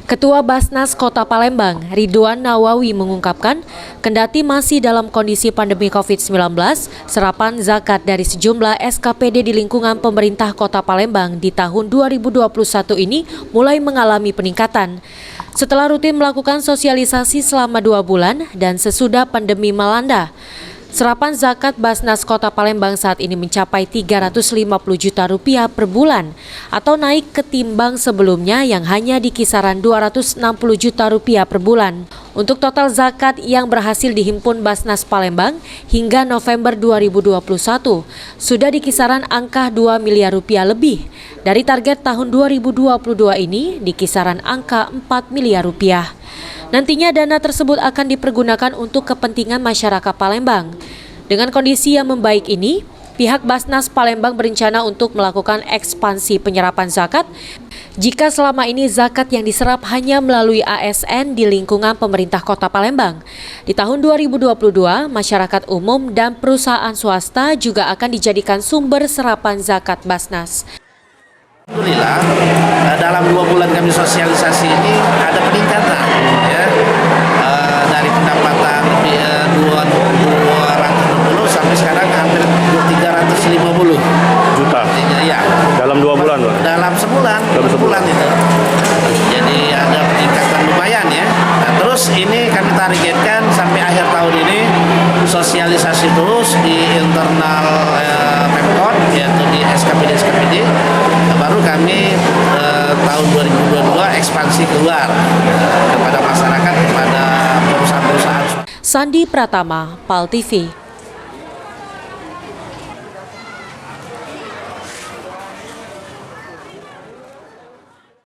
Ketua Basnas Kota Palembang, Ridwan Nawawi mengungkapkan, kendati masih dalam kondisi pandemi COVID-19, serapan zakat dari sejumlah SKPD di lingkungan pemerintah Kota Palembang di tahun 2021 ini mulai mengalami peningkatan. Setelah rutin melakukan sosialisasi selama 2 bulan dan sesudah pandemi melanda, serapan zakat Basnas Kota Palembang saat ini mencapai Rp350 juta per bulan atau naik ketimbang sebelumnya yang hanya di kisaran Rp260 juta per bulan. Untuk total zakat yang berhasil dihimpun Basnas Palembang hingga November 2021 sudah di kisaran angka Rp2 miliar lebih dari target tahun 2022 ini di kisaran angka Rp4 miliar. Nantinya dana tersebut akan dipergunakan untuk kepentingan masyarakat Palembang. Dengan kondisi yang membaik ini, pihak Basnas Palembang berencana untuk melakukan ekspansi penyerapan zakat. Jika selama ini zakat yang diserap hanya melalui ASN di lingkungan pemerintah Kota Palembang, di tahun 2022 masyarakat umum dan perusahaan swasta juga akan dijadikan sumber serapan zakat Basnas. Alhamdulillah, dalam 2 bulan kami sosialisasi ini ada peningkatan ya, dari pendapatan 260 sampai sekarang hampir 350 juta. Ya. Dalam 2 bulan, Pak? Dalam sebulan, sebulan itu. Jadi ada peningkatan lumayan ya. Nah, terus ini kami targetkan sampai akhir tahun ini sosialisasi terus di internal Pemkot, yaitu di SKPD. Baru kami tahun 2022 ekspansi keluar kepada masyarakat, kepada perusahaan-perusahaan. Sandi Pratama, PAL TV.